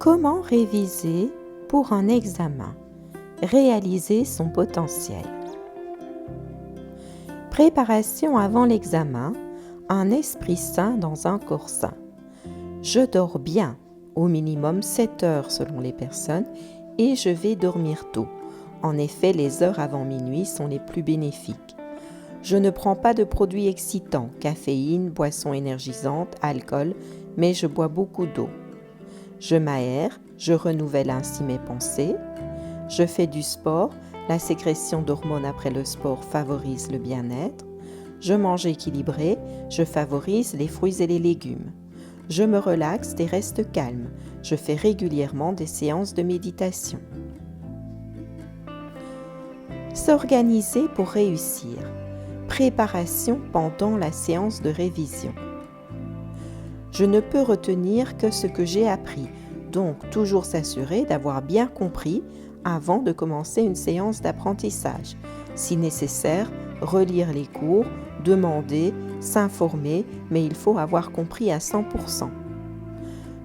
Comment réviser pour un examen? Réaliser son potentiel. Préparation avant l'examen, un esprit sain dans un corps sain. Je dors bien, au minimum 7 heures selon les personnes, et je vais dormir tôt. En effet, les heures avant minuit sont les plus bénéfiques. Je ne prends pas de produits excitants, caféine, boissons énergisantes, alcool, mais je bois beaucoup d'eau. Je m'aère, je renouvelle ainsi mes pensées. Je fais du sport, la sécrétion d'hormones après le sport favorise le bien-être. Je mange équilibré, je favorise les fruits et les légumes. Je me relaxe et reste calme. Je fais régulièrement des séances de méditation. S'organiser pour réussir. Préparation pendant la séance de révision. Je ne peux retenir que ce que j'ai appris, donc toujours s'assurer d'avoir bien compris avant de commencer une séance d'apprentissage. Si nécessaire, relire les cours, demander, s'informer, mais il faut avoir compris à 100%.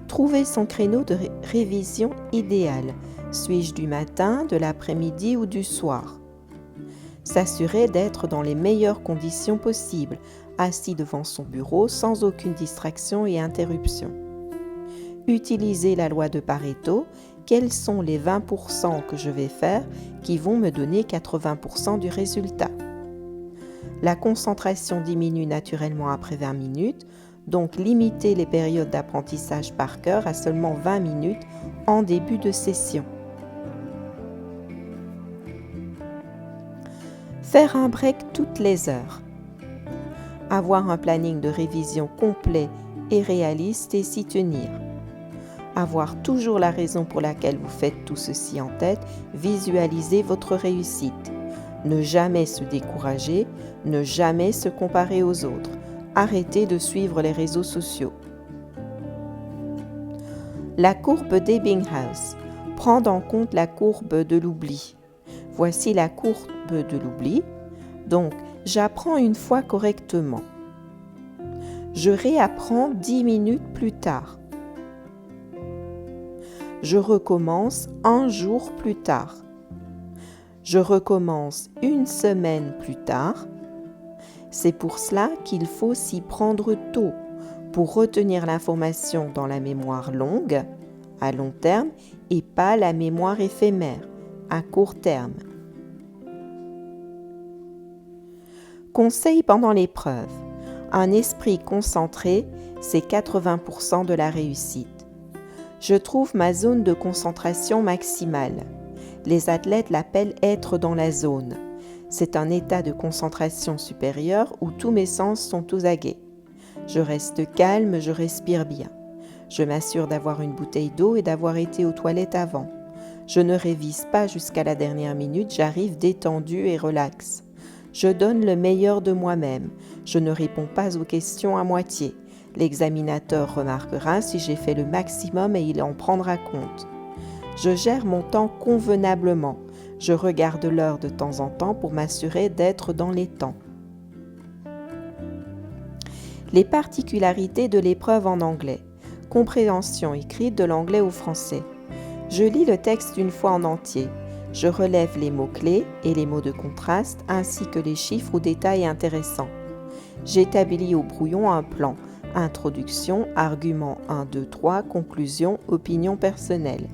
Trouver son créneau de révision idéal. Suis-je du matin, de l'après-midi ou du soir? S'assurer d'être dans les meilleures conditions possibles, assis devant son bureau sans aucune distraction et interruption. Utiliser la loi de Pareto, quels sont les 20% que je vais faire qui vont me donner 80% du résultat? La concentration diminue naturellement après 20 minutes, donc limiter les périodes d'apprentissage par cœur à seulement 20 minutes en début de session. Faire un break toutes les heures. Avoir un planning de révision complet et réaliste et s'y tenir. Avoir toujours la raison pour laquelle vous faites tout ceci en tête, visualiser votre réussite. Ne jamais se décourager, ne jamais se comparer aux autres. Arrêtez de suivre les réseaux sociaux. La courbe d'Ebbinghaus. Prendre en compte la courbe de l'oubli. Voici la courbe de l'oubli. Donc, j'apprends une fois correctement. Je réapprends 10 minutes plus tard. Je recommence un jour plus tard. Je recommence une semaine plus tard. C'est pour cela qu'il faut s'y prendre tôt pour retenir l'information dans la mémoire longue, à long terme, et pas la mémoire éphémère, à court terme. Conseil pendant l'épreuve. Un esprit concentré, c'est 80% de la réussite. Je trouve ma zone de concentration maximale. Les athlètes l'appellent être dans la zone. C'est un état de concentration supérieure où tous mes sens sont aux aguets. Je reste calme, je respire bien. Je m'assure d'avoir une bouteille d'eau et d'avoir été aux toilettes avant. Je ne révise pas jusqu'à la dernière minute, j'arrive détendu et relax. Je donne le meilleur de moi-même. Je ne réponds pas aux questions à moitié. L'examinateur remarquera si j'ai fait le maximum et il en prendra compte. Je gère mon temps convenablement. Je regarde l'heure de temps en temps pour m'assurer d'être dans les temps. Les particularités de l'épreuve en anglais. Compréhension écrite de l'anglais au français. Je lis le texte une fois en entier. Je relève les mots-clés et les mots de contraste ainsi que les chiffres ou détails intéressants. J'établis au brouillon un plan. Introduction, argument 1, 2, 3, conclusion, opinion personnelle.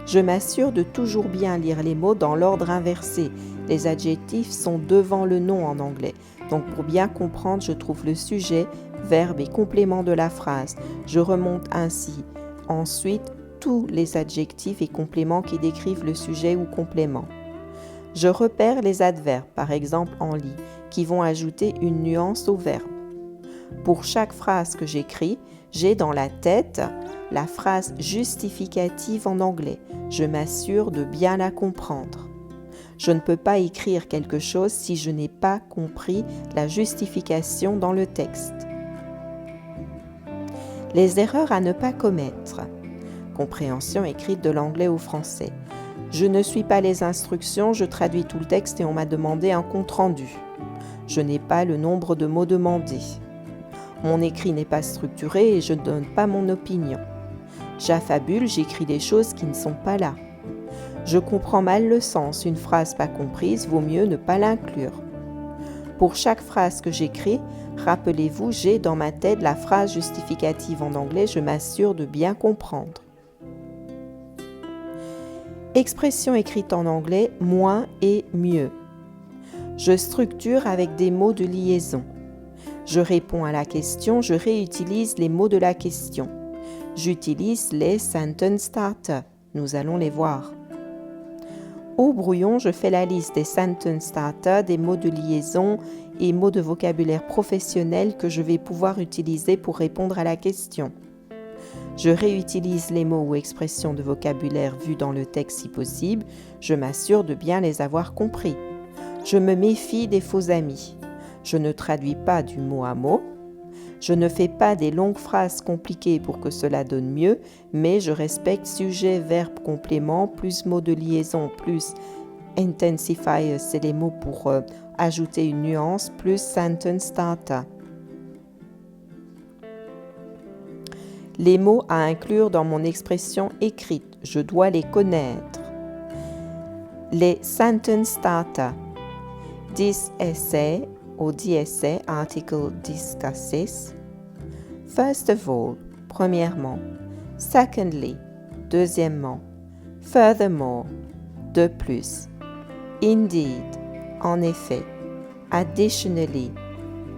Je m'assure de toujours bien lire les mots dans l'ordre inversé. Les adjectifs sont devant le nom en anglais. Donc pour bien comprendre, je trouve le sujet, verbe et complément de la phrase. Je remonte ainsi ensuite tous les adjectifs et compléments qui décrivent le sujet ou complément. Je repère les adverbes, par exemple en lit, qui vont ajouter une nuance au verbe. Pour chaque phrase que j'écris, j'ai dans la tête la phrase justificative en anglais. Je m'assure de bien la comprendre. Je ne peux pas écrire quelque chose si je n'ai pas compris la justification dans le texte. Les erreurs à ne pas commettre. Compréhension écrite de l'anglais au français. Je ne suis pas les instructions, je traduis tout le texte et on m'a demandé un compte-rendu. Je n'ai pas le nombre de mots demandés. Mon écrit n'est pas structuré et je ne donne pas mon opinion. J'affabule, j'écris des choses qui ne sont pas là. Je comprends mal le sens, une phrase pas comprise, vaut mieux ne pas l'inclure. Pour chaque phrase que j'écris, rappelez-vous, j'ai dans ma tête la phrase justificative en anglais, je m'assure de bien comprendre. Expression écrite en anglais, moins et mieux. Je structure avec des mots de liaison. Je réponds à la question, je réutilise les mots de la question. J'utilise les sentence starters. Nous allons les voir. Au brouillon, je fais la liste des sentence starters, des mots de liaison et mots de vocabulaire professionnel que je vais pouvoir utiliser pour répondre à la question. Je réutilise les mots ou expressions de vocabulaire vus dans le texte si possible. Je m'assure de bien les avoir compris. Je me méfie des faux amis. Je ne traduis pas du mot à mot. Je ne fais pas des longues phrases compliquées pour que cela donne mieux, mais je respecte sujet, verbe, complément, plus mots de liaison, plus intensifier, c'est les mots pour ajouter une nuance, plus sentence starter. Les mots à inclure dans mon expression écrite, je dois les connaître. Les sentence starter. This essay or the essay article discusses. First of all, premièrement. Secondly, deuxièmement. Furthermore, de plus. Indeed, en effet. Additionally,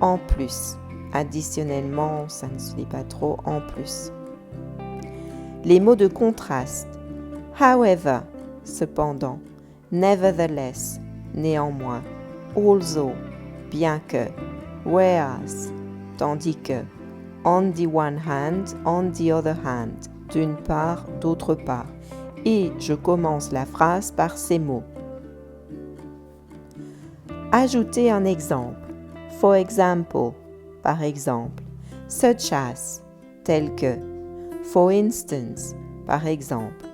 en plus. Additionnellement, ça ne se lit pas trop, en plus. Les mots de contraste. However, cependant. Nevertheless, néanmoins. Also, bien que. Whereas, tandis que. On the one hand, on the other hand. D'une part, d'autre part. Et je commence la phrase par ces mots. Ajoutez un exemple. For example, par exemple. Such as, tel que. For instance, par exemple.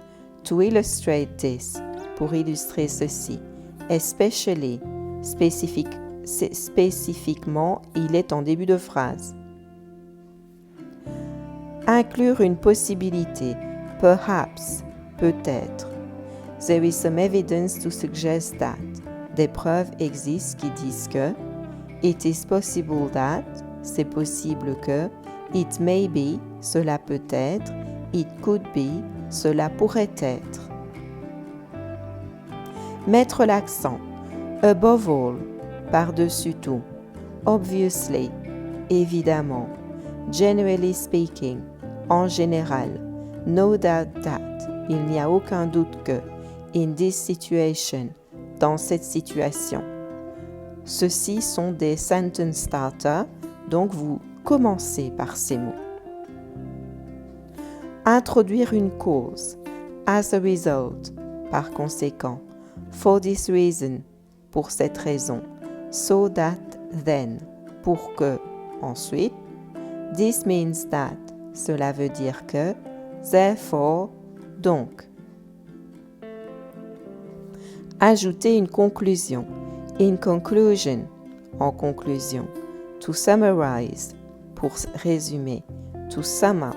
To illustrate this, pour illustrer ceci. Especially, spécifiquement, il est en début de phrase. Inclure une possibilité. Perhaps, peut-être. There is some evidence to suggest that. Des preuves existent qui disent que. It is possible that. C'est possible que. It may be. Cela peut être. It could be. Cela pourrait être. Mettre l'accent. Above all. Par-dessus tout. Obviously. Évidemment. Generally speaking. En général. No doubt that. Il n'y a aucun doute que. In this situation. Dans cette situation. Ceux-ci sont des sentence starters, donc vous commencez par ces mots. Introduire une cause. As a result. Par conséquent. For this reason. Pour cette raison. So that then. Pour que. Ensuite. This means that. Cela veut dire que. Therefore. Donc. Ajouter une conclusion. In conclusion. En conclusion. To summarize. Pour résumer. To sum up.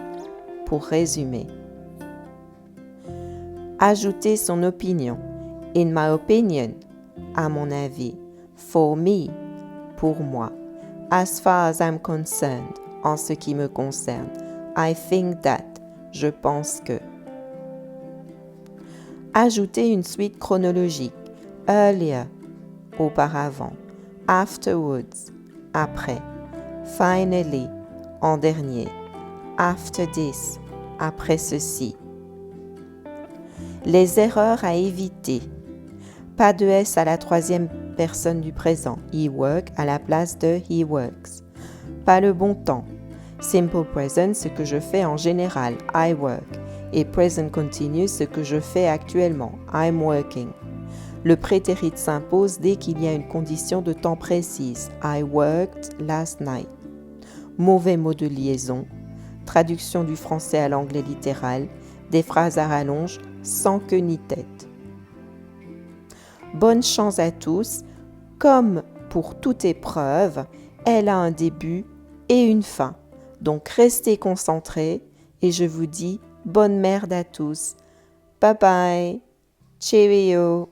Pour résumer. Ajouter son opinion. In my opinion. À mon avis. For me. Pour moi. As far as I'm concerned. En ce qui me concerne. I think that. Je pense que. Ajouter une suite chronologique. Earlier. Auparavant. Afterwards. Après. Finally. En dernier. After this. Après ceci. Les erreurs à éviter. Pas de S à la troisième personne du présent. He work à la place de he works. Pas le bon temps. Simple present, ce que je fais en général. I work. Et present continuous, ce que je fais actuellement. I'm working. Le prétérit s'impose dès qu'il y a une condition de temps précise. I worked last night. Mauvais mot de liaison. Traduction du français à l'anglais littéral. Des phrases à rallonge sans queue ni tête. Bonne chance à tous. Comme pour toute épreuve, elle a un début et une fin. Donc restez concentrés et je vous dis Bonne merde à tous. Bye bye. Cheerio.